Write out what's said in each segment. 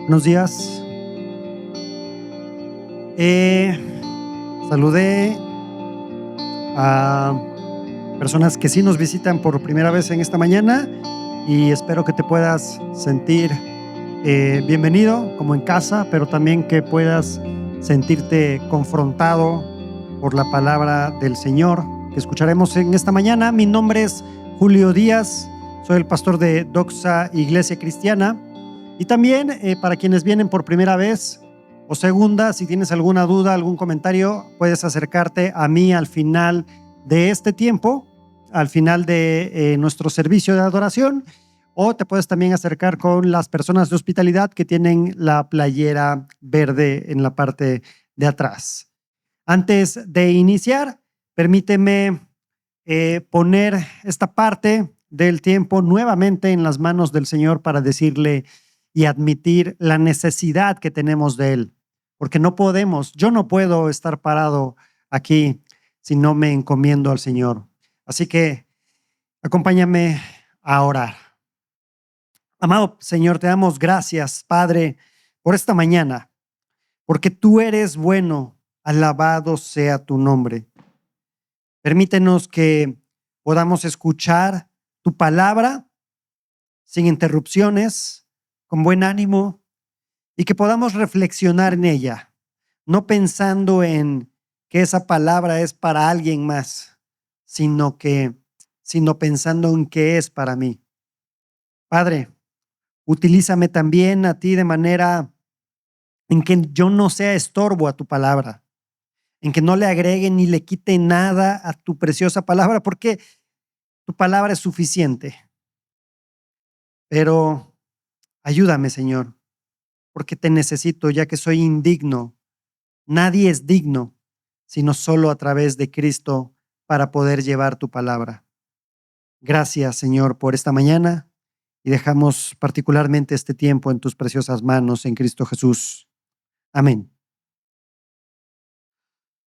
Buenos días. Eh, Saludé a personas que sí nos visitan por primera vez en esta mañana y espero que te puedas sentir bienvenido como en casa, pero también que puedas sentirte confrontado por la palabra del Señor que escucharemos en esta mañana. Mi nombre es Julio Díaz, soy el pastor de Doxa Iglesia Cristiana. Y también para quienes vienen por primera vez o segunda, si tienes alguna duda, algún comentario, puedes acercarte a mí al final de este tiempo, al final de nuestro servicio de adoración, o te puedes también acercar con las personas de hospitalidad que tienen la playera verde en la parte de atrás. Antes de iniciar, permíteme poner esta parte del tiempo nuevamente en las manos del Señor para decirle y admitir la necesidad que tenemos de Él, porque yo no puedo estar parado aquí si no me encomiendo al Señor. Así que acompáñame a orar. Amado Señor, te damos gracias, Padre, por esta mañana, porque tú eres bueno, alabado sea tu nombre. Permítenos que podamos escuchar tu palabra sin interrupciones, con buen ánimo, y que podamos reflexionar en ella, no pensando en que esa palabra es para alguien más, sino pensando en que es para mí. Padre, utilízame también a ti de manera en que yo no sea estorbo a tu palabra, en que no le agregue ni le quite nada a tu preciosa palabra, porque tu palabra es suficiente. Pero ayúdame, Señor, porque te necesito, ya que soy indigno. Nadie es digno, sino solo a través de Cristo para poder llevar tu palabra. Gracias, Señor, por esta mañana y dejamos particularmente este tiempo en tus preciosas manos en Cristo Jesús. Amén.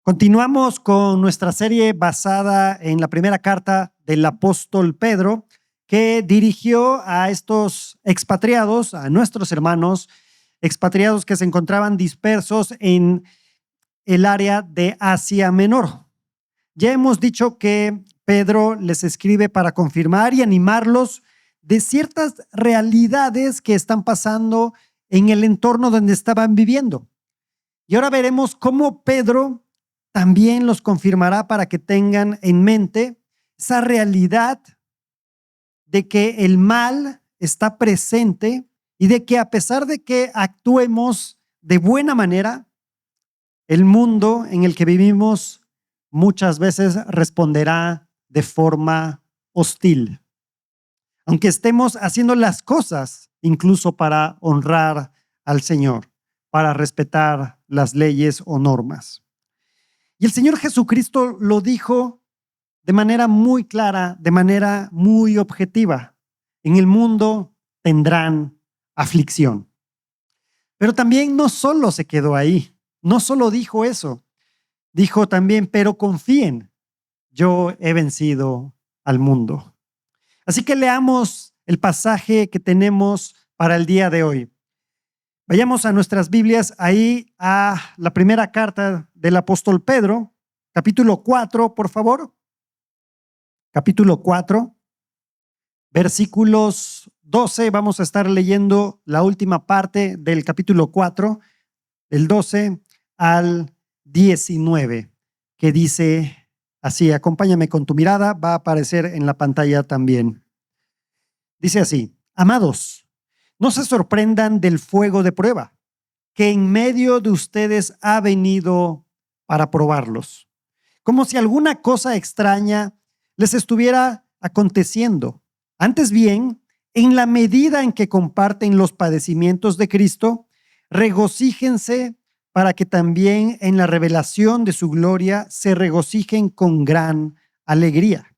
Continuamos con nuestra serie basada en la primera carta del apóstol Pedro, que dirigió a estos expatriados, a nuestros hermanos expatriados que se encontraban dispersos en el área de Asia Menor. Ya hemos dicho que Pedro les escribe para confirmar y animarlos de ciertas realidades que están pasando en el entorno donde estaban viviendo. Y ahora veremos cómo Pedro también los confirmará para que tengan en mente esa realidad de que el mal está presente y de que a pesar de que actuemos de buena manera, el mundo en el que vivimos muchas veces responderá de forma hostil, aunque estemos haciendo las cosas incluso para honrar al Señor, para respetar las leyes o normas. Y el Señor Jesucristo lo dijo de manera muy clara, de manera muy objetiva. En el mundo tendrán aflicción. Pero también no solo se quedó ahí, no solo dijo eso, dijo también, pero confíen, yo he vencido al mundo. Así que leamos el pasaje que tenemos para el día de hoy. Vayamos a nuestras Biblias, ahí a la primera carta del apóstol Pedro, capítulo 4, por favor. Capítulo 4, versículos 12. Vamos a estar leyendo la última parte del capítulo 4, del 12 al 19, que dice así, acompáñame con tu mirada, va a aparecer en la pantalla también. Dice así: amados, no se sorprendan del fuego de prueba que en medio de ustedes ha venido para probarlos, como si alguna cosa extraña les estuviera aconteciendo. Antes bien, en la medida en que comparten los padecimientos de Cristo, regocíjense para que también en la revelación de su gloria se regocijen con gran alegría.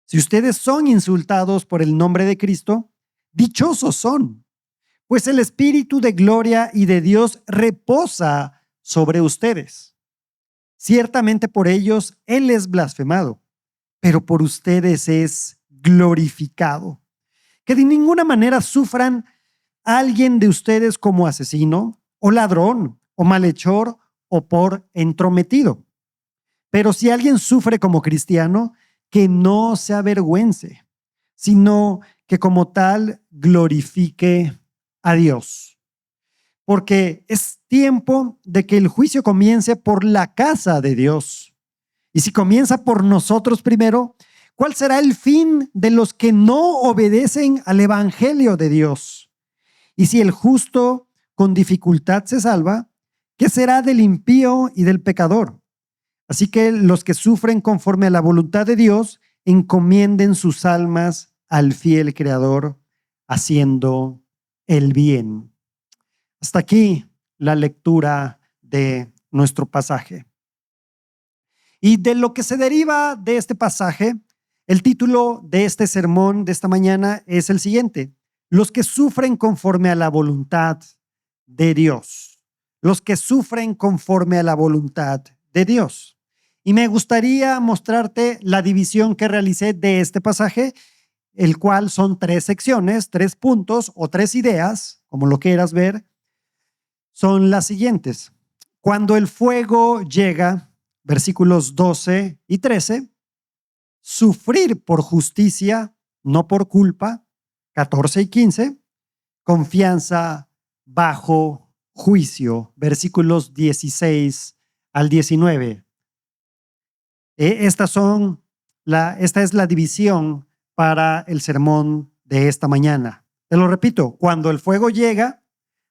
Si ustedes son insultados por el nombre de Cristo, dichosos son, pues el Espíritu de gloria y de Dios reposa sobre ustedes. Ciertamente por ellos Él es blasfemado, pero por ustedes es glorificado. Que de ninguna manera sufran alguien de ustedes como asesino, o ladrón, o malhechor, o por entrometido. Pero si alguien sufre como cristiano, que no se avergüence, sino que como tal glorifique a Dios. Porque es tiempo de que el juicio comience por la casa de Dios. Y si comienza por nosotros primero, ¿cuál será el fin de los que no obedecen al evangelio de Dios? Y si el justo con dificultad se salva, ¿qué será del impío y del pecador? Así que los que sufren conforme a la voluntad de Dios, encomienden sus almas al fiel Creador, haciendo el bien. Hasta aquí la lectura de nuestro pasaje. Y de lo que se deriva de este pasaje, el título de este sermón de esta mañana es el siguiente: los que sufren conforme a la voluntad de Dios. Los que sufren conforme a la voluntad de Dios. Y me gustaría mostrarte la división que realicé de este pasaje, el cual son 3 secciones, 3 puntos o 3 ideas, como lo quieras ver. Son las siguientes. Cuando el fuego llega, versículos 12 y 13, sufrir por justicia, no por culpa, 14 y 15, confianza bajo juicio, versículos 16 al 19. Esta es la división para el sermón de esta mañana. Te lo repito, cuando el fuego llega,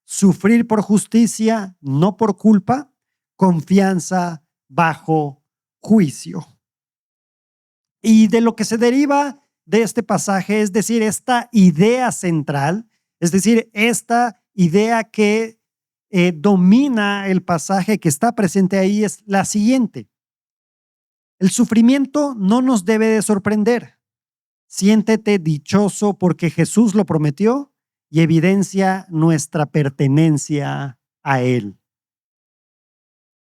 sufrir por justicia, no por culpa, confianza bajo juicio. Y de lo que se deriva de este pasaje, es decir, esta idea central, es decir, esta idea que domina el pasaje que está presente ahí, es la siguiente. El sufrimiento no nos debe de sorprender. Siéntete dichoso porque Jesús lo prometió y evidencia nuestra pertenencia a Él.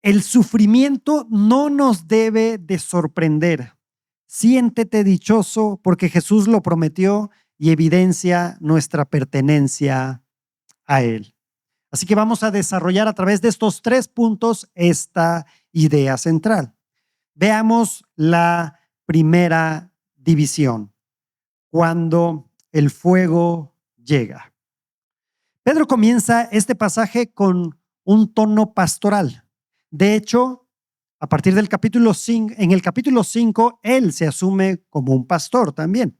El sufrimiento no nos debe de sorprender. Siéntete dichoso porque Jesús lo prometió y evidencia nuestra pertenencia a Él. Así que vamos a desarrollar a través de estos 3 puntos esta idea central. Veamos la primera división, cuando el fuego llega. Pedro comienza este pasaje con un tono pastoral. De hecho, a partir del capítulo 5, en el capítulo 5, él se asume como un pastor también.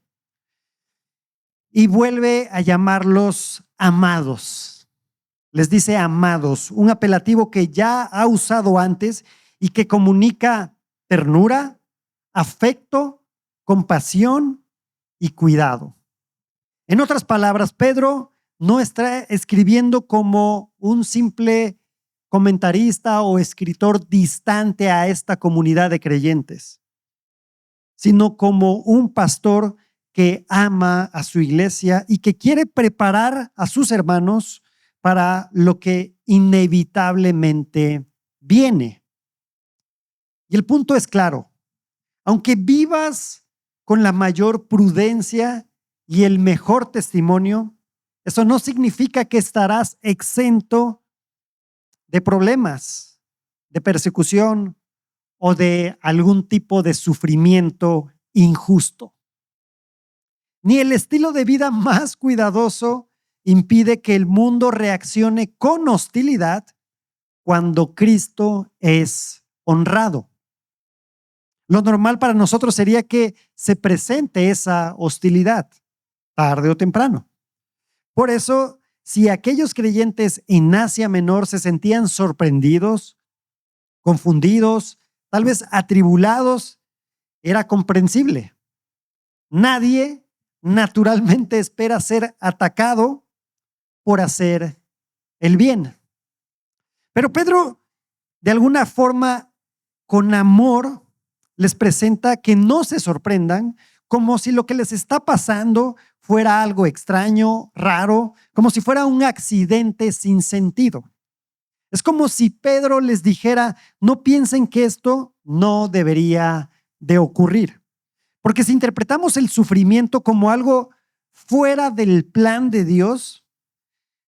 Y vuelve a llamarlos amados. Les dice amados, un apelativo que ya ha usado antes y que comunica ternura, afecto, compasión y cuidado. En otras palabras, Pedro no está escribiendo como un simple comentarista o escritor distante a esta comunidad de creyentes, sino como un pastor que ama a su iglesia y que quiere preparar a sus hermanos para lo que inevitablemente viene. Y el punto es claro: aunque vivas con la mayor prudencia y el mejor testimonio, eso no significa que estarás exento de problemas, de persecución o de algún tipo de sufrimiento injusto. Ni el estilo de vida más cuidadoso impide que el mundo reaccione con hostilidad cuando Cristo es honrado. Lo normal para nosotros sería que se presente esa hostilidad, tarde o temprano. Por eso, si aquellos creyentes en Asia Menor se sentían sorprendidos, confundidos, tal vez atribulados, era comprensible. Nadie naturalmente espera ser atacado por hacer el bien. Pero Pedro, de alguna forma, con amor, les presenta que no se sorprendan, como si lo que les está pasando fuera algo extraño, raro, como si fuera un accidente sin sentido. Es como si Pedro les dijera: no piensen que esto no debería de ocurrir. Porque si interpretamos el sufrimiento como algo fuera del plan de Dios,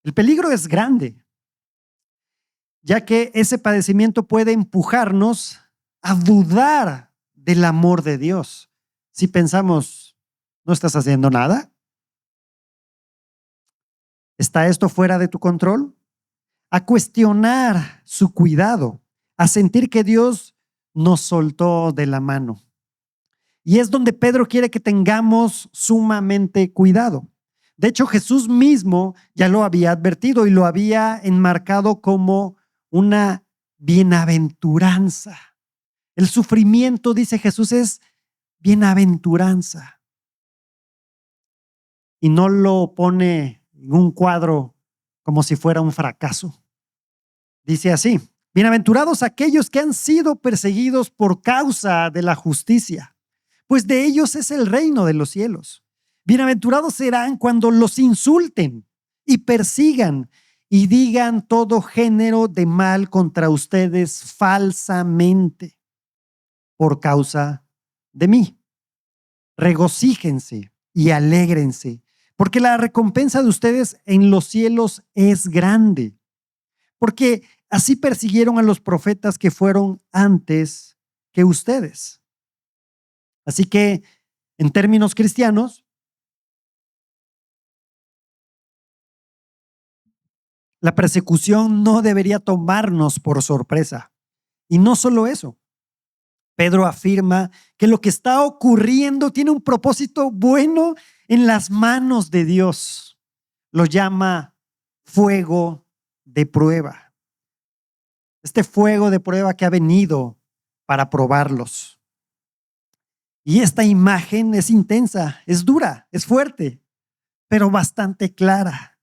El peligro es grande, ya que ese padecimiento puede empujarnos a dudar del amor de Dios. Si pensamos, ¿no estás haciendo nada? ¿Está esto fuera de tu control? A cuestionar su cuidado, a sentir que Dios nos soltó de la mano. Y es donde Pedro quiere que tengamos sumamente cuidado. De hecho, Jesús mismo ya lo había advertido y lo había enmarcado como una bienaventuranza. El sufrimiento, dice Jesús, es bienaventuranza. Y no lo pone en un cuadro como si fuera un fracaso. Dice así: bienaventurados aquellos que han sido perseguidos por causa de la justicia, pues de ellos es el reino de los cielos. Bienaventurados serán cuando los insulten y persigan y digan todo género de mal contra ustedes falsamente por causa de mí. Regocíjense y alégrense, porque la recompensa de ustedes en los cielos es grande. Porque así persiguieron a los profetas que fueron antes que ustedes. Así que, en términos cristianos, la persecución no debería tomarnos por sorpresa. Y no solo eso. Pedro afirma que lo que está ocurriendo tiene un propósito bueno en las manos de Dios. Lo llama fuego de prueba. Este fuego de prueba que ha venido para probarlos. Y esta imagen es intensa, es dura, es fuerte, pero bastante clara.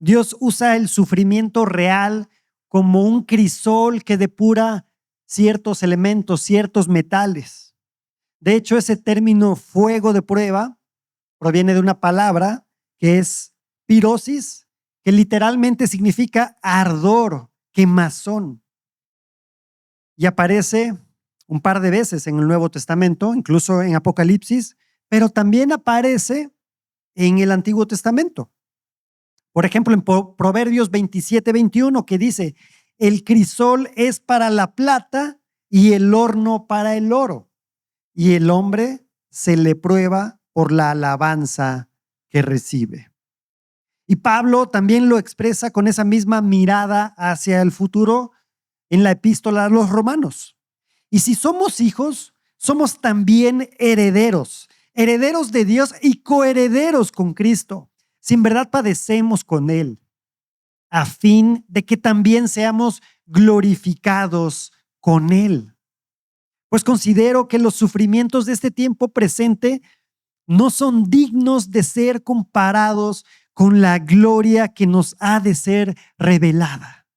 Dios usa el sufrimiento real como un crisol que depura ciertos elementos, ciertos metales. De hecho, ese término fuego de prueba proviene de una palabra que es pirosis, que literalmente significa ardor, quemazón. Y aparece un par de veces en el Nuevo Testamento, incluso en Apocalipsis, pero también aparece en el Antiguo Testamento. Por ejemplo, en Proverbios 27-21, que dice: el crisol es para la plata y el horno para el oro, y el hombre se le prueba por la alabanza que recibe. Y Pablo también lo expresa con esa misma mirada hacia el futuro en la epístola a los Romanos. Y si somos hijos, somos también herederos, herederos de Dios y coherederos con Cristo, si en verdad padecemos con Él, a fin de que también seamos glorificados con Él. Pues considero que los sufrimientos de este tiempo presente no son dignos de ser comparados con la gloria que nos ha de ser revelada.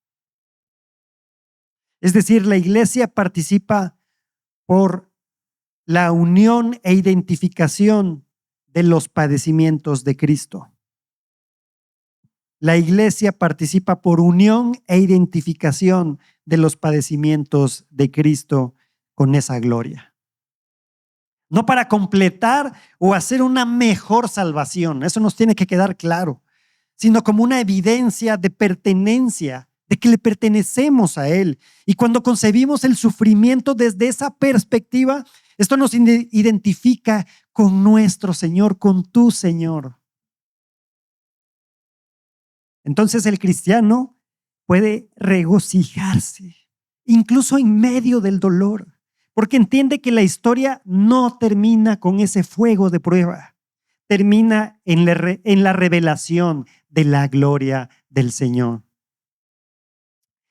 Es decir, la iglesia participa por la unión e identificación de los padecimientos de Cristo. La iglesia participa por unión e identificación de los padecimientos de Cristo con esa gloria. No para completar o hacer una mejor salvación, eso nos tiene que quedar claro, sino como una evidencia de pertenencia, de que le pertenecemos a Él. Y cuando concebimos el sufrimiento desde esa perspectiva, esto nos identifica con nuestro Señor, con tu Señor. Entonces el cristiano puede regocijarse, incluso en medio del dolor, porque entiende que la historia no termina con ese fuego de prueba, termina en la revelación de la gloria del Señor.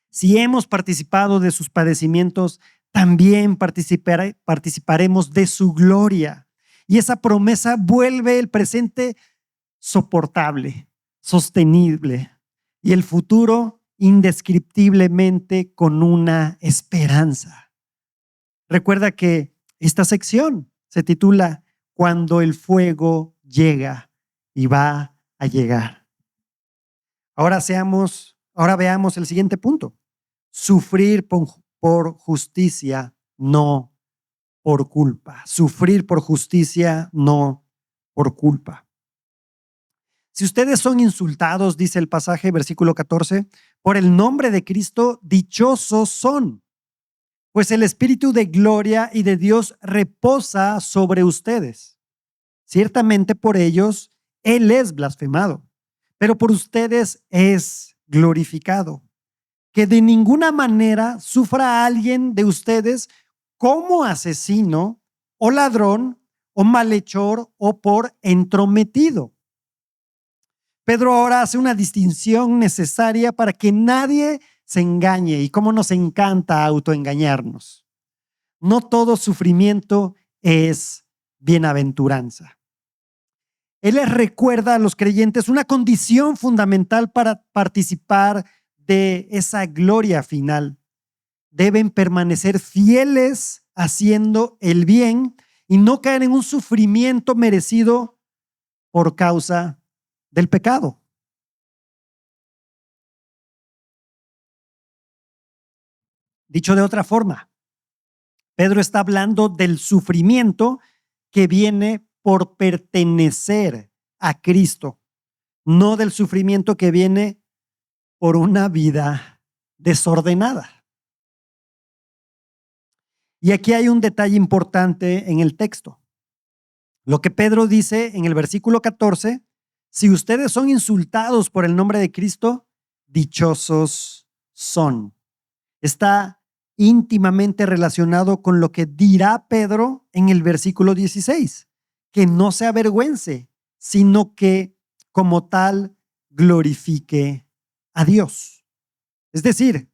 Si hemos participado de sus padecimientos, también participaremos de su gloria. Y esa promesa vuelve el presente soportable, sostenible, y el futuro indescriptiblemente con una esperanza. Recuerda que esta sección se titula Cuando el fuego llega, y va a llegar. Ahora veamos el siguiente punto. Sufrir por justicia, no por culpa. Sufrir por justicia, no por culpa. Si ustedes son insultados, dice el pasaje, versículo 14, por el nombre de Cristo, dichosos son, pues el Espíritu de gloria y de Dios reposa sobre ustedes. Ciertamente por ellos Él es blasfemado, pero por ustedes es glorificado. Que de ninguna manera sufra alguien de ustedes como asesino o ladrón o malhechor o por entrometido. Pedro ahora hace una distinción necesaria para que nadie se engañe, y cómo nos encanta autoengañarnos. No todo sufrimiento es bienaventuranza. Él les recuerda a los creyentes una condición fundamental para participar de esa gloria final. Deben permanecer fieles haciendo el bien y no caer en un sufrimiento merecido por causa del pecado. Dicho de otra forma, Pedro está hablando del sufrimiento que viene por pertenecer a Cristo, no del sufrimiento que viene por una vida desordenada. Y aquí hay un detalle importante en el texto. Lo que Pedro dice en el versículo 14, si ustedes son insultados por el nombre de Cristo, dichosos son. Está íntimamente relacionado con lo que dirá Pedro en el versículo 16, que no se avergüence, sino que como tal glorifique a Dios. Es decir,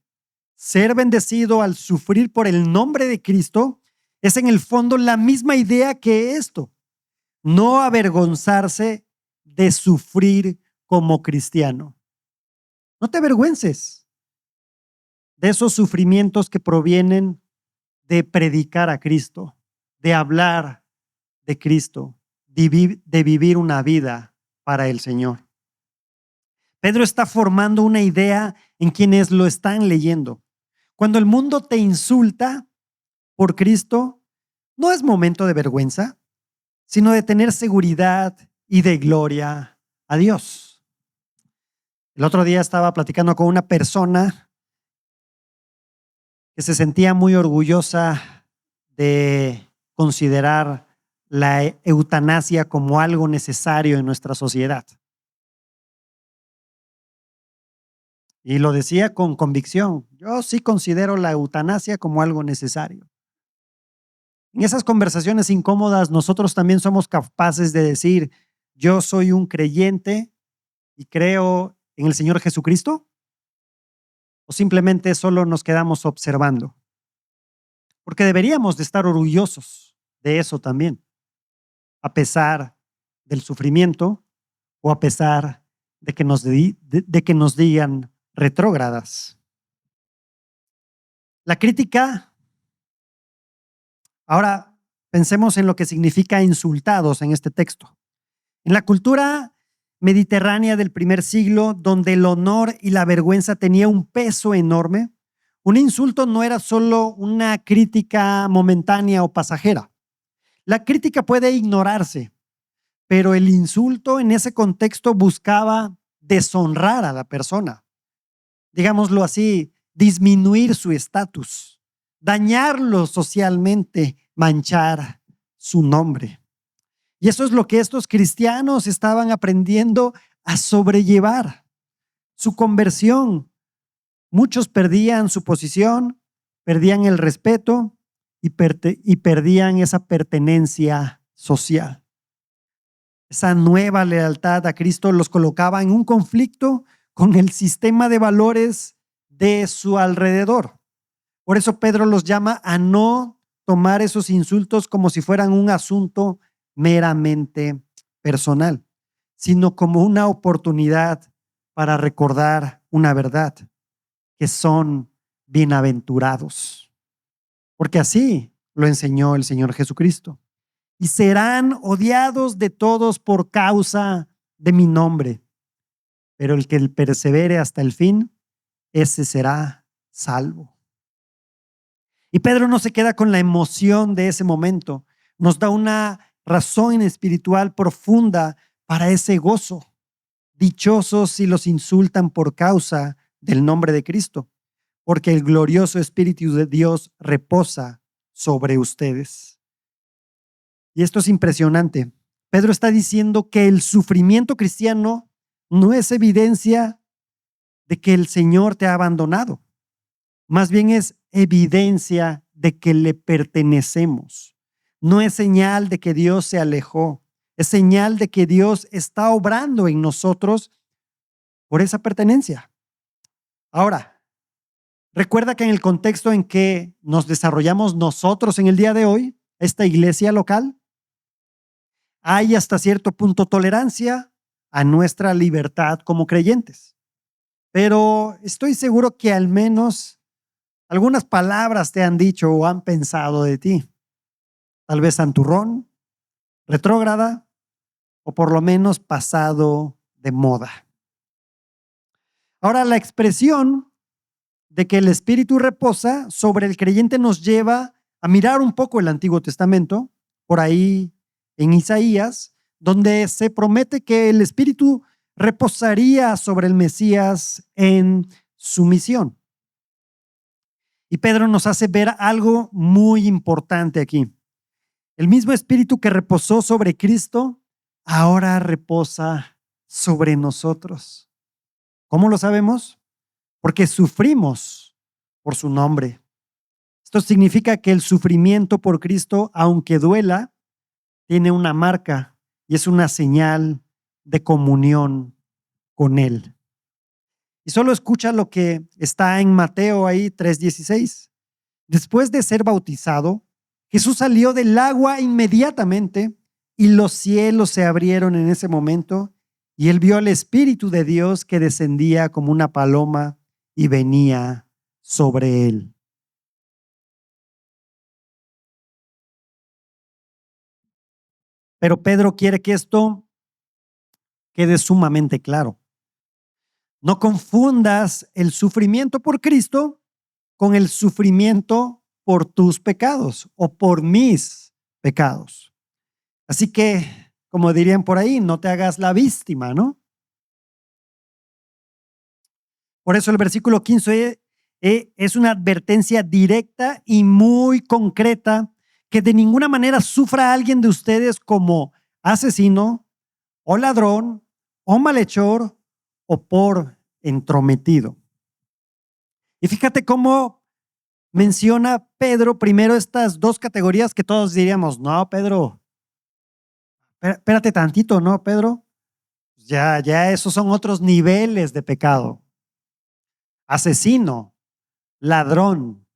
ser bendecido al sufrir por el nombre de Cristo es en el fondo la misma idea que esto. No avergonzarse de sufrir como cristiano. No te avergüences de esos sufrimientos que provienen de predicar a Cristo, de hablar de Cristo, de vivir una vida para el Señor. Pedro está formando una idea en quienes lo están leyendo. Cuando el mundo te insulta por Cristo, no es momento de vergüenza, sino de tener seguridad y de gloria a Dios. El otro día estaba platicando con una persona que se sentía muy orgullosa de considerar la eutanasia como algo necesario en nuestra sociedad. Y lo decía con convicción. Yo sí considero la eutanasia como algo necesario. En esas conversaciones incómodas, nosotros también somos capaces de decir, yo soy un creyente y creo en el Señor Jesucristo, o simplemente solo nos quedamos observando. Porque deberíamos de estar orgullosos de eso también, a pesar del sufrimiento o a pesar de que nos digan retrógradas. La crítica, ahora pensemos en lo que significa insultados en este texto. En la cultura mediterránea del primer siglo, donde el honor y la vergüenza tenía un peso enorme, un insulto no era solo una crítica momentánea o pasajera. La crítica puede ignorarse, pero el insulto en ese contexto buscaba deshonrar a la persona. Digámoslo así, disminuir su estatus, dañarlo socialmente, manchar su nombre. Y eso es lo que estos cristianos estaban aprendiendo a sobrellevar. Su conversión. Muchos perdían su posición, perdían el respeto y perdían esa pertenencia social. Esa nueva lealtad a Cristo los colocaba en un conflicto con el sistema de valores de su alrededor. Por eso Pedro los llama a no tomar esos insultos como si fueran un asunto meramente personal, sino como una oportunidad para recordar una verdad, que son bienaventurados. Porque así lo enseñó el Señor Jesucristo. Y serán odiados de todos por causa de mi nombre. Pero el que persevere hasta el fin, ese será salvo. Y Pedro no se queda con la emoción de ese momento. Nos da una razón espiritual profunda para ese gozo. Dichosos si los insultan por causa del nombre de Cristo, porque el glorioso Espíritu de Dios reposa sobre ustedes. Y esto es impresionante. Pedro está diciendo que el sufrimiento cristiano no es evidencia de que el Señor te ha abandonado. Más bien es evidencia de que le pertenecemos. No es señal de que Dios se alejó. Es señal de que Dios está obrando en nosotros por esa pertenencia. Ahora, recuerda que en el contexto en que nos desarrollamos nosotros en el día de hoy, esta iglesia local, hay hasta cierto punto tolerancia a nuestra libertad como creyentes. Pero estoy seguro que al menos algunas palabras te han dicho o han pensado de ti. Tal vez santurrón, retrógrada o por lo menos pasado de moda. Ahora, la expresión de que el Espíritu reposa sobre el creyente nos lleva a mirar un poco el Antiguo Testamento, por ahí en Isaías, donde se promete que el Espíritu reposaría sobre el Mesías en su misión. Y Pedro nos hace ver algo muy importante aquí. El mismo Espíritu que reposó sobre Cristo, ahora reposa sobre nosotros. ¿Cómo lo sabemos? Porque sufrimos por su nombre. Esto significa que el sufrimiento por Cristo, aunque duela, tiene una marca y es una señal de comunión con Él. Y solo escucha lo que está en Mateo ahí 3:16. Después de ser bautizado, Jesús salió del agua inmediatamente y los cielos se abrieron en ese momento y él vio al Espíritu de Dios que descendía como una paloma y venía sobre él. Pero Pedro quiere que esto quede sumamente claro. No confundas el sufrimiento por Cristo con el sufrimiento por tus pecados o por mis pecados. Así que, como dirían por ahí, no te hagas la víctima, ¿no? Por eso el versículo 15 es una advertencia directa y muy concreta que de ninguna manera sufra a alguien de ustedes como asesino o ladrón o malhechor o por entrometido. Y fíjate cómo menciona Pedro primero estas dos categorías que todos diríamos, no, Pedro, espérate tantito, ¿no, Pedro? Ya esos son otros niveles de pecado. Asesino, ladrón,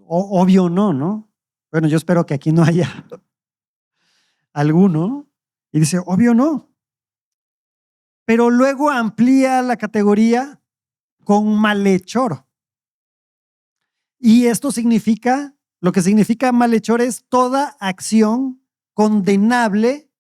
obvio no, ¿no? Bueno, yo espero que aquí no haya alguno. Y dice, obvio no. Pero luego amplía la categoría con malhechor. Y esto significa, lo que significa malhechor es toda acción condenable,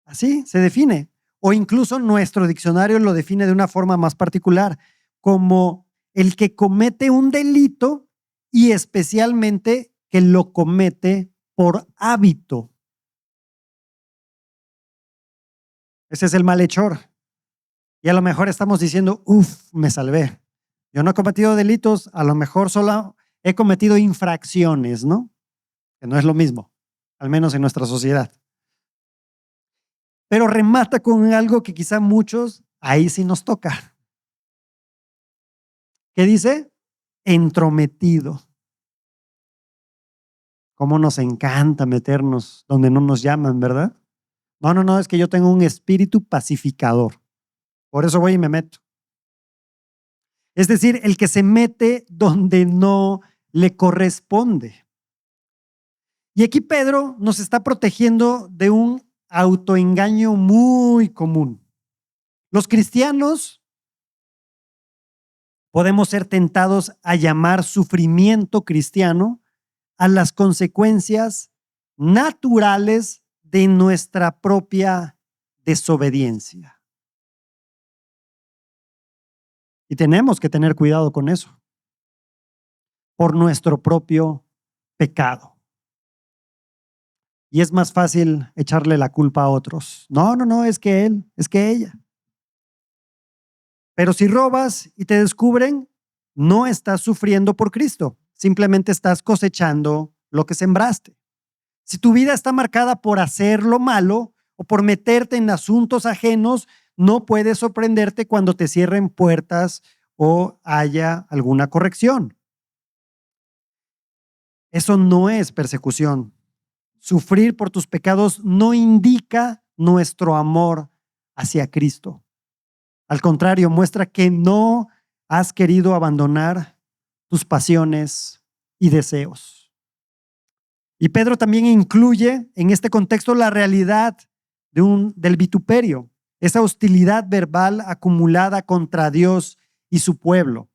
así se define. O incluso nuestro diccionario lo define de una forma más particular, como el que comete un delito y especialmente que lo comete por hábito. Ese es el malhechor. Y a lo mejor estamos diciendo, me salvé. Yo no he cometido delitos, a lo mejor solo he cometido infracciones, ¿no? Que no es lo mismo, al menos en nuestra sociedad. Pero remata con algo que quizá muchos, ahí sí nos toca. ¿Qué dice? Entrometido. Cómo nos encanta meternos donde no nos llaman, ¿verdad? No, es que yo tengo un espíritu pacificador. Por eso voy y me meto. Es decir, el que se mete donde no le corresponde. Y aquí Pedro nos está protegiendo de un autoengaño muy común. Los cristianos podemos ser tentados a llamar sufrimiento cristiano a las consecuencias naturales de nuestra propia desobediencia. Y tenemos que tener cuidado con eso, por nuestro propio pecado. y es más fácil echarle la culpa a otros. No, no, no, es que él, es que ella. Pero si robas y te descubren, no estás sufriendo por Cristo, simplemente estás cosechando lo que sembraste. Si tu vida está marcada por hacer lo malo o por meterte en asuntos ajenos, no puedes sorprenderte cuando te cierren puertas o haya alguna corrección. Eso no es persecución. Sufrir por tus pecados no indica nuestro amor hacia Cristo. Al contrario, muestra que no has querido abandonar tus pasiones y deseos. Y Pedro también incluye en este contexto la realidad del vituperio, esa hostilidad verbal acumulada contra Dios y su pueblo,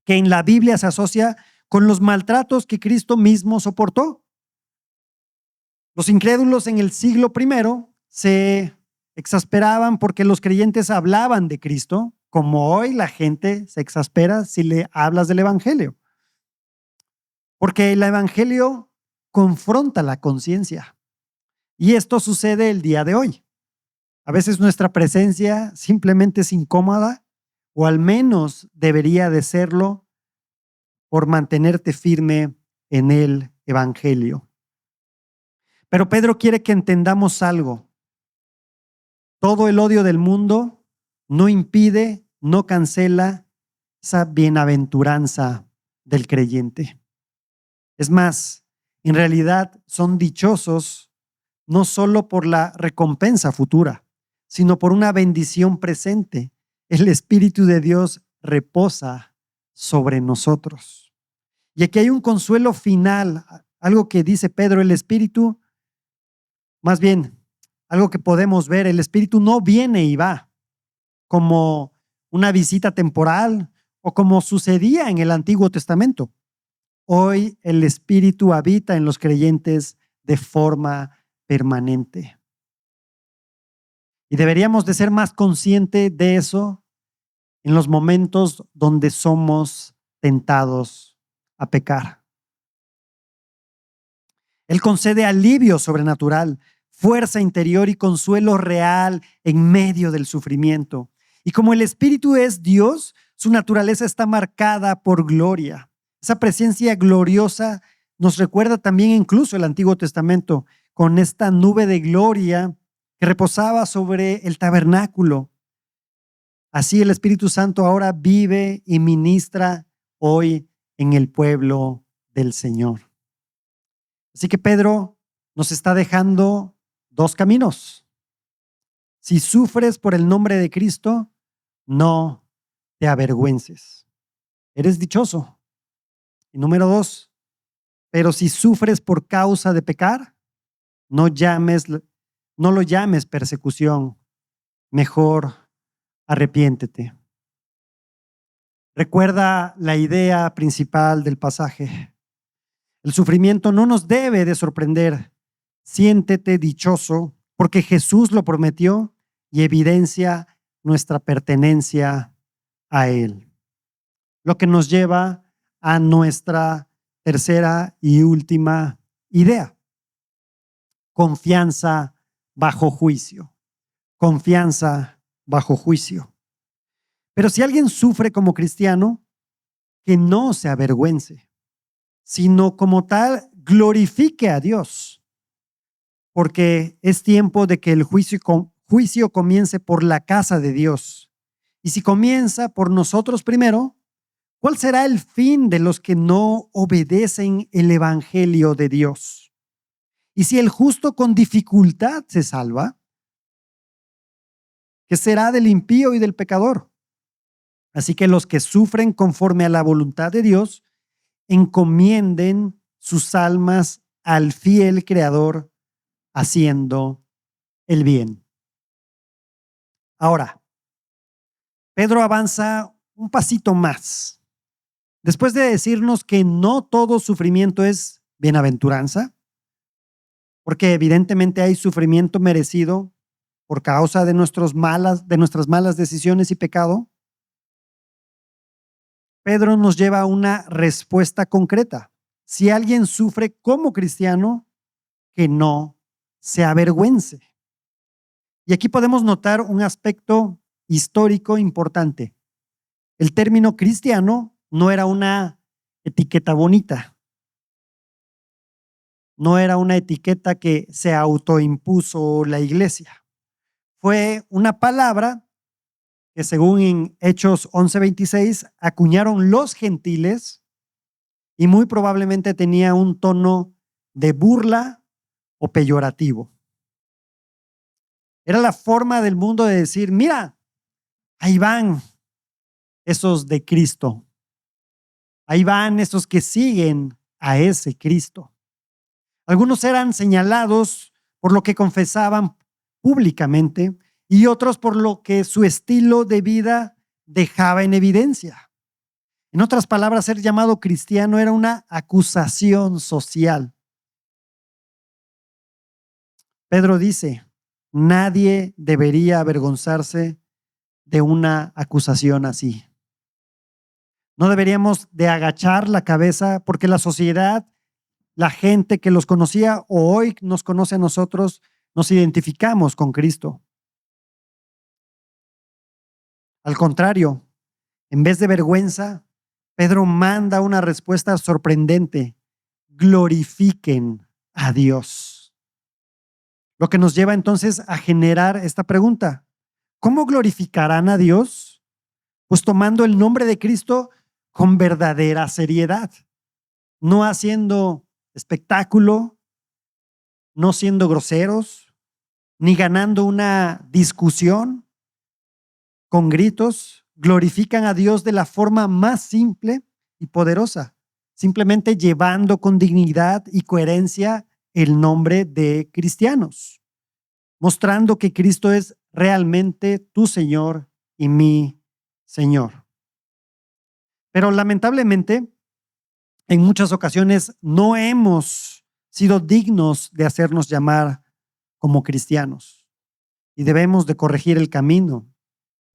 que en la Biblia se asocia con los maltratos que Cristo mismo soportó. Los incrédulos en el siglo I se exasperaban porque los creyentes hablaban de Cristo, como hoy la gente se exaspera si le hablas del Evangelio. Porque el Evangelio confronta la conciencia. Y esto sucede el día de hoy. A veces nuestra presencia simplemente es incómoda, o al menos debería de serlo, por mantenerte firme en el Evangelio. Pero Pedro quiere que entendamos algo. Todo el odio del mundo no impide, no cancela esa bienaventuranza del creyente. Es más, en realidad son dichosos no solo por la recompensa futura, sino por una bendición presente. El Espíritu de Dios reposa sobre nosotros. Y aquí hay un consuelo final, algo que dice Pedro, el Espíritu, más bien, algo que podemos ver, el Espíritu no viene y va, como una visita temporal o como sucedía en el Antiguo Testamento. Hoy el Espíritu habita en los creyentes de forma permanente. Y deberíamos de ser más conscientes de eso en los momentos donde somos tentados a pecar. Él concede alivio sobrenatural, fuerza interior y consuelo real en medio del sufrimiento. Y como el Espíritu es Dios, su naturaleza está marcada por gloria. Esa presencia gloriosa nos recuerda también incluso el Antiguo Testamento con esta nube de gloria que reposaba sobre el tabernáculo. Así el Espíritu Santo ahora vive y ministra hoy en el pueblo del Señor. Así que Pedro nos está dejando dos caminos. Si sufres por el nombre de Cristo, no te avergüences. Eres dichoso. Y número dos, pero si sufres por causa de pecar, no lo llames persecución. Mejor arrepiéntete. Recuerda la idea principal del pasaje. El sufrimiento no nos debe de sorprender. Siéntete dichoso porque Jesús lo prometió y evidencia nuestra pertenencia a Él. Lo que nos lleva a nuestra tercera y última idea. Confianza bajo juicio. Confianza bajo juicio. Pero si alguien sufre como cristiano, que no se avergüence, sino como tal glorifique a Dios, porque es tiempo de que el juicio comience por la casa de Dios. Y si comienza por nosotros primero, ¿cuál será el fin de los que no obedecen el evangelio de Dios? Y si el justo con dificultad se salva, ¿qué será del impío y del pecador? Así que los que sufren conforme a la voluntad de Dios, encomienden sus almas al fiel Creador, haciendo el bien. Ahora, Pedro avanza un pasito más. Después de decirnos que no todo sufrimiento es bienaventuranza, porque evidentemente hay sufrimiento merecido por causa de nuestras malas decisiones y pecado, Pedro nos lleva a una respuesta concreta. Si alguien sufre como cristiano, que no se avergüence. Y aquí podemos notar un aspecto histórico importante. El término cristiano no era una etiqueta bonita, no era una etiqueta que se autoimpuso la iglesia. Fue una palabra que, según en Hechos 11:26, acuñaron los gentiles y muy probablemente tenía un tono de burla o peyorativo. Era la forma del mundo de decir: mira, ahí van esos de Cristo, ahí van esos que siguen a ese Cristo. Algunos eran señalados por lo que confesaban públicamente y otros por lo que su estilo de vida dejaba en evidencia. En otras palabras, ser llamado cristiano era una acusación social. Pedro dice: nadie debería avergonzarse de una acusación así. No deberíamos de agachar la cabeza porque la sociedad, la gente que los conocía o hoy nos conoce a nosotros, nos identificamos con Cristo. Al contrario, en vez de vergüenza, Pedro manda una respuesta sorprendente: glorifiquen a Dios. Lo que nos lleva entonces a generar esta pregunta: ¿cómo glorificarán a Dios? Pues tomando el nombre de Cristo con verdadera seriedad, no haciendo espectáculo, no siendo groseros, ni ganando una discusión con gritos. Glorifican a Dios de la forma más simple y poderosa, simplemente llevando con dignidad y coherencia el nombre de cristianos, mostrando que Cristo es realmente tu Señor y mi Señor. Pero lamentablemente, en muchas ocasiones no hemos sido dignos de hacernos llamar como cristianos y debemos de corregir el camino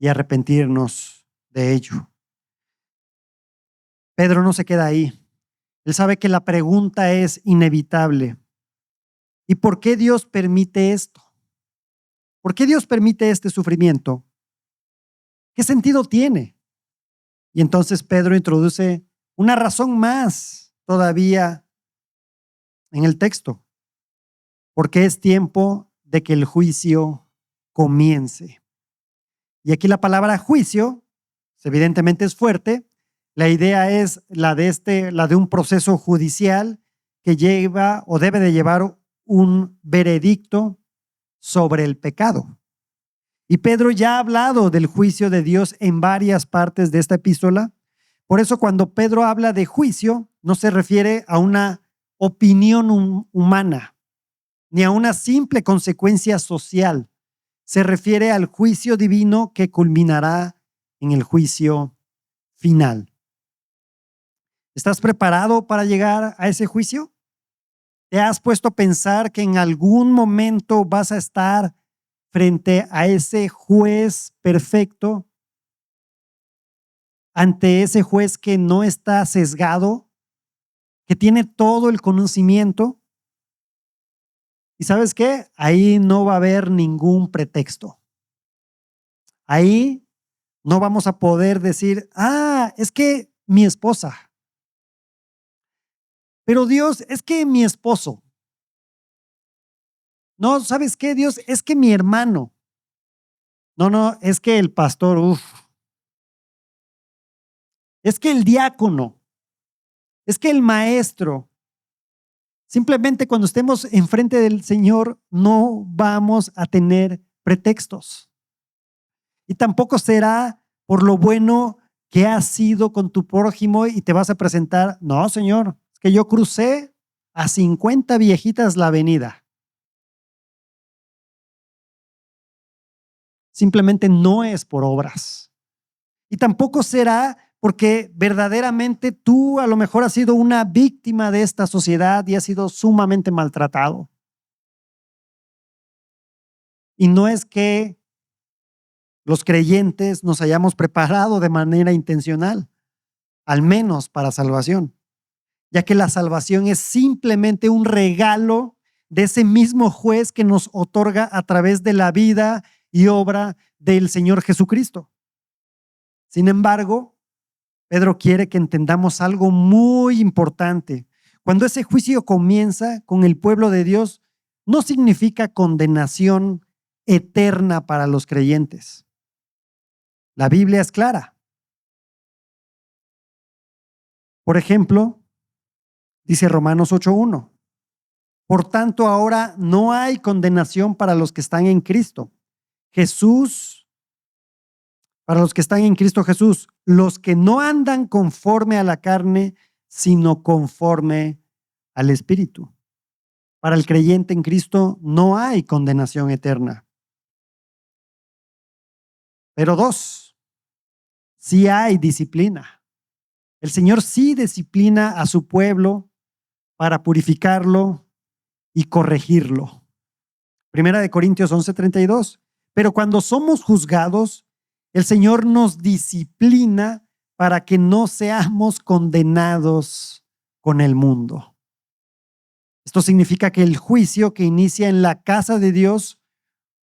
y arrepentirnos de ello. Pedro no se queda ahí. Él sabe que la pregunta es inevitable. ¿Y por qué Dios permite esto? ¿Por qué Dios permite este sufrimiento? ¿Qué sentido tiene? Y entonces Pedro introduce una razón más todavía en el texto, porque es tiempo de que el juicio comience. Y aquí la palabra juicio, evidentemente es fuerte. La idea es la de un proceso judicial que lleva o debe de llevar un veredicto sobre el pecado. Y Pedro ya ha hablado del juicio de Dios en varias partes de esta epístola. Por eso cuando Pedro habla de juicio, no se refiere a una opinión humana, ni a una simple consecuencia social. Se refiere al juicio divino que culminará en el juicio final. ¿Estás preparado para llegar a ese juicio? ¿Te has puesto a pensar que en algún momento vas a estar frente a ese juez perfecto, ante ese juez que no está sesgado, que tiene todo el conocimiento? ¿Y sabes qué? Ahí no va a haber ningún pretexto. Ahí no vamos a poder decir: es que mi esposa. Pero Dios, es que mi esposo. No, ¿sabes qué, Dios? Es que mi hermano. No, es que el pastor, es que el diácono, es que el maestro. Simplemente cuando estemos enfrente del Señor no vamos a tener pretextos. Y tampoco será por lo bueno que has sido con tu prójimo y te vas a presentar: no, Señor, es que yo crucé a 50 viejitas la avenida. Simplemente no es por obras. Y tampoco será porque verdaderamente tú a lo mejor has sido una víctima de esta sociedad y has sido sumamente maltratado. Y no es que los creyentes nos hayamos preparado de manera intencional, al menos para salvación, ya que la salvación es simplemente un regalo de ese mismo juez que nos otorga a través de la vida y obra del Señor Jesucristo. Sin embargo, Pedro quiere que entendamos algo muy importante. Cuando ese juicio comienza con el pueblo de Dios, no significa condenación eterna para los creyentes. La Biblia es clara. Por ejemplo, dice Romanos 8:1. Por tanto, ahora no hay condenación para los que están en Cristo Jesús, para los que están en Cristo Jesús, los que no andan conforme a la carne, sino conforme al Espíritu. Para el creyente en Cristo no hay condenación eterna. Pero dos, sí hay disciplina. El Señor sí disciplina a su pueblo para purificarlo y corregirlo. Primera de Corintios 11:32. Pero cuando somos juzgados, el Señor nos disciplina para que no seamos condenados con el mundo. Esto significa que el juicio que inicia en la casa de Dios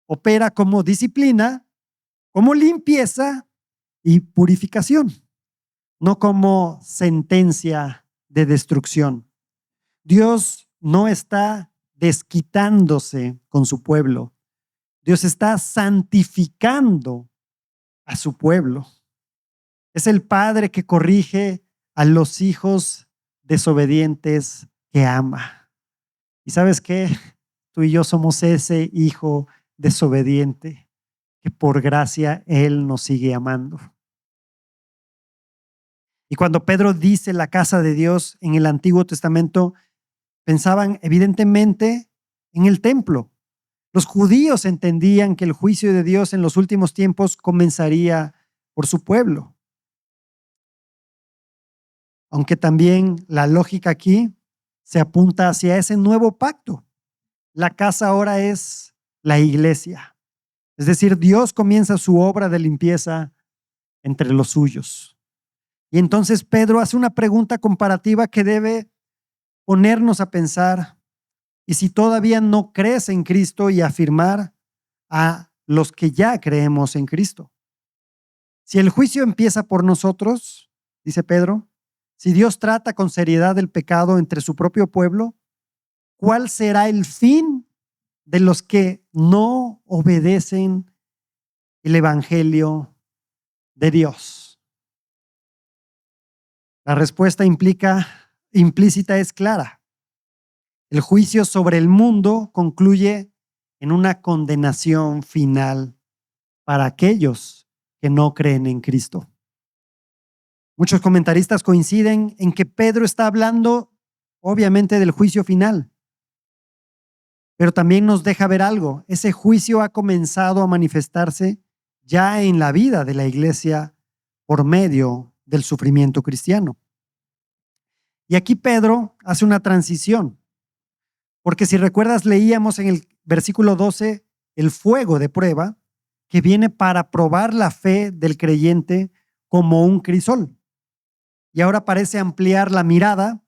opera como disciplina, como limpieza y purificación, no como sentencia de destrucción. Dios no está desquitándose con su pueblo. Dios está santificando a su pueblo. Es el Padre que corrige a los hijos desobedientes que ama. ¿Y sabes qué? Tú y yo somos ese hijo desobediente que por gracia Él nos sigue amando. Y cuando Pedro dice la casa de Dios en el Antiguo Testamento, pensaban evidentemente en el templo. Los judíos entendían que el juicio de Dios en los últimos tiempos comenzaría por su pueblo. Aunque también la lógica aquí se apunta hacia ese nuevo pacto. La casa ahora es la iglesia. Es decir, Dios comienza su obra de limpieza entre los suyos. Y entonces Pedro hace una pregunta comparativa que debe ponernos a pensar. Y si todavía no crees en Cristo, y afirmar a los que ya creemos en Cristo. Si el juicio empieza por nosotros, dice Pedro, si Dios trata con seriedad el pecado entre su propio pueblo, ¿cuál será el fin de los que no obedecen el evangelio de Dios? La respuesta implícita es clara. El juicio sobre el mundo concluye en una condenación final para aquellos que no creen en Cristo. Muchos comentaristas coinciden en que Pedro está hablando, obviamente, del juicio final, pero también nos deja ver algo. Ese juicio ha comenzado a manifestarse ya en la vida de la iglesia por medio del sufrimiento cristiano. Y aquí Pedro hace una transición, porque si recuerdas, leíamos en el versículo 12 el fuego de prueba que viene para probar la fe del creyente como un crisol. Y ahora parece ampliar la mirada.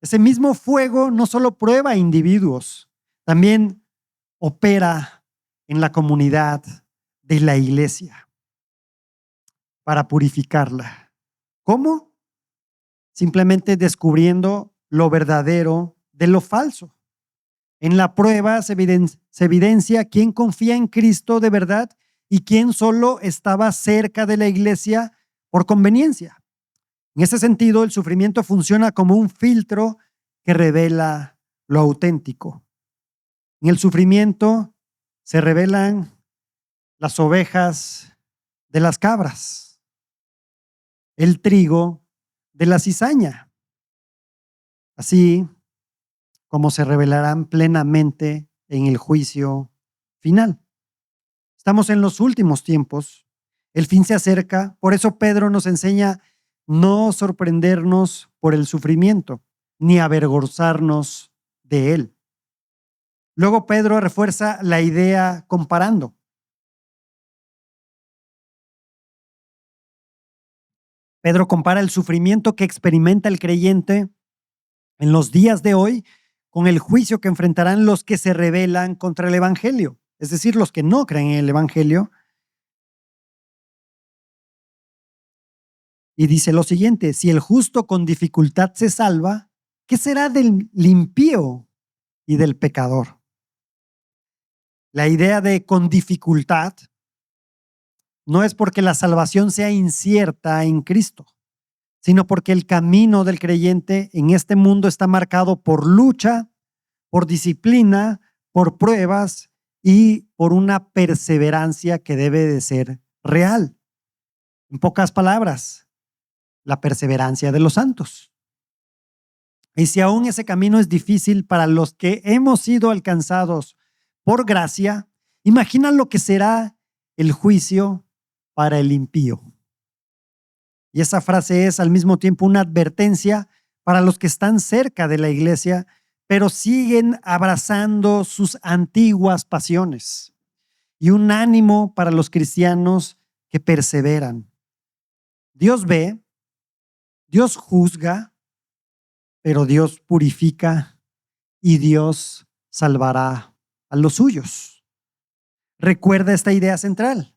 Ese mismo fuego no solo prueba a individuos, también opera en la comunidad de la iglesia para purificarla. ¿Cómo? Simplemente descubriendo lo verdadero de lo falso. En la prueba se evidencia quién confía en Cristo de verdad y quién solo estaba cerca de la iglesia por conveniencia. En ese sentido, el sufrimiento funciona como un filtro que revela lo auténtico. En el sufrimiento se revelan las ovejas de las cabras, el trigo de la cizaña, así como se revelarán plenamente en el juicio final. Estamos en los últimos tiempos, el fin se acerca, por eso Pedro nos enseña no sorprendernos por el sufrimiento, ni avergonzarnos de él. Luego Pedro refuerza la idea comparando. Pedro compara el sufrimiento que experimenta el creyente en los días de hoy con el juicio que enfrentarán los que se rebelan contra el Evangelio, es decir, los que no creen en el Evangelio. Y dice lo siguiente: si el justo con dificultad se salva, ¿qué será del impío y del pecador? La idea de con dificultad no es porque la salvación sea incierta en Cristo, sino porque el camino del creyente en este mundo está marcado por lucha, por disciplina, por pruebas y por una perseverancia que debe de ser real. En pocas palabras, la perseverancia de los santos. Y si aún ese camino es difícil para los que hemos sido alcanzados por gracia, imagina lo que será el juicio para el impío. Y esa frase es al mismo tiempo una advertencia para los que están cerca de la iglesia, pero siguen abrazando sus antiguas pasiones, y un ánimo para los cristianos que perseveran. Dios ve, Dios juzga, pero Dios purifica y Dios salvará a los suyos. Recuerda esta idea central.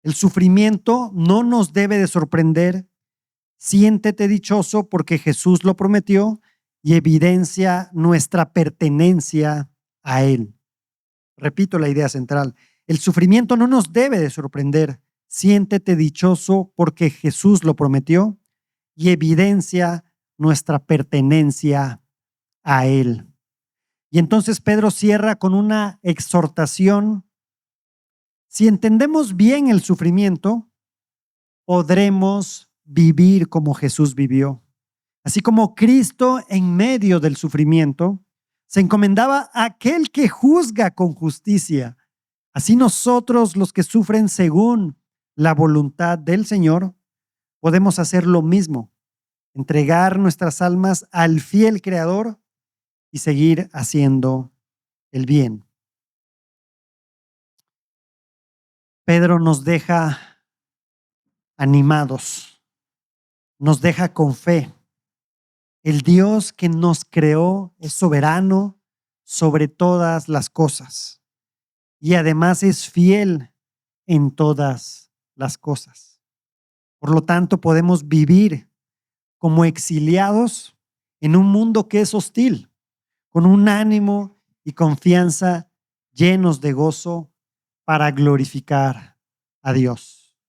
El sufrimiento no nos debe de sorprender. Siéntete dichoso porque Jesús lo prometió y evidencia nuestra pertenencia a Él. Repito la idea central. El sufrimiento no nos debe de sorprender. Siéntete dichoso porque Jesús lo prometió y evidencia nuestra pertenencia a Él. Y entonces Pedro cierra con una exhortación. Si entendemos bien el sufrimiento, podremos vivir como Jesús vivió. Así como Cristo en medio del sufrimiento se encomendaba a aquel que juzga con justicia, así nosotros los que sufren según la voluntad del Señor, podemos hacer lo mismo, entregar nuestras almas al fiel Creador y seguir haciendo el bien. Pedro nos deja animados, nos deja con fe. El Dios que nos creó es soberano sobre todas las cosas y además es fiel en todas las cosas. Por lo tanto, podemos vivir como exiliados en un mundo que es hostil, con un ánimo y confianza llenos de gozo para glorificar a Dios.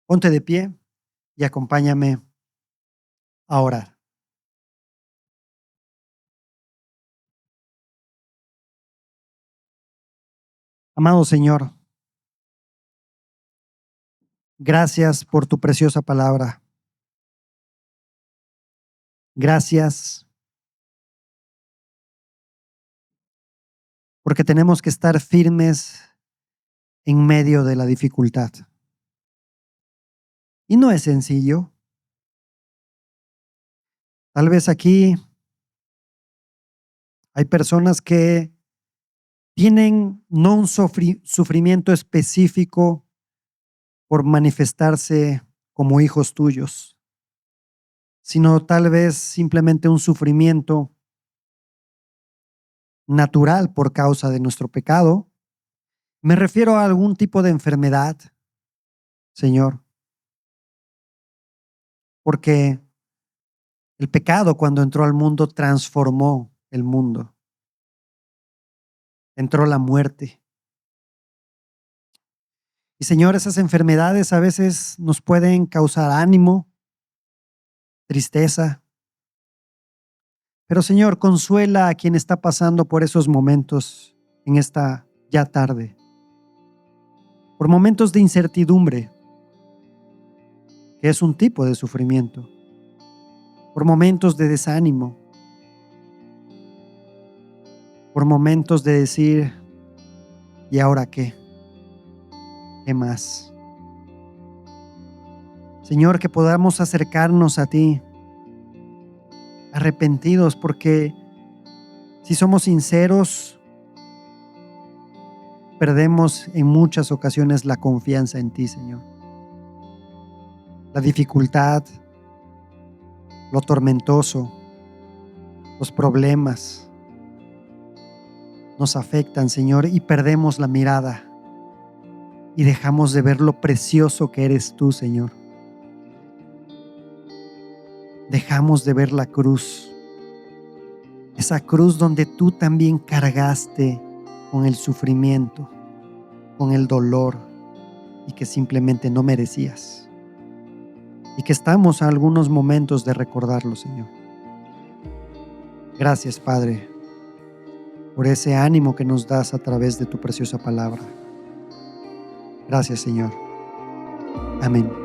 Ponte de pie y acompáñame a orar. Amado Señor, gracias por tu preciosa palabra. Gracias porque tenemos que estar firmes en medio de la dificultad. Y no es sencillo. Tal vez aquí hay personas que tienen no un sufrimiento específico por manifestarse como hijos tuyos, sino tal vez simplemente un sufrimiento natural por causa de nuestro pecado. Me refiero a algún tipo de enfermedad, Señor, porque el pecado cuando entró al mundo transformó el mundo. Entró la muerte. Y Señor, esas enfermedades a veces nos pueden causar ánimo, tristeza. Pero Señor, consuela a quien está pasando por esos momentos en esta ya tarde. Por momentos de incertidumbre, que es un tipo de sufrimiento. Por momentos de desánimo. Por momentos de decir, ¿y ahora qué? ¿Qué más? Señor, que podamos acercarnos a ti arrepentidos, porque si somos sinceros, perdemos en muchas ocasiones la confianza en ti, Señor. La dificultad, lo tormentoso, los problemas, nos afectan, Señor, y perdemos la mirada y dejamos de ver lo precioso que eres tú, Señor. Dejamos de ver la cruz, esa cruz donde tú también cargaste con el sufrimiento, con el dolor y que simplemente no merecías. Y que estamos a algunos momentos de recordarlo, Señor. Gracias, Padre, por ese ánimo que nos das a través de tu preciosa palabra. Gracias, Señor. Amén.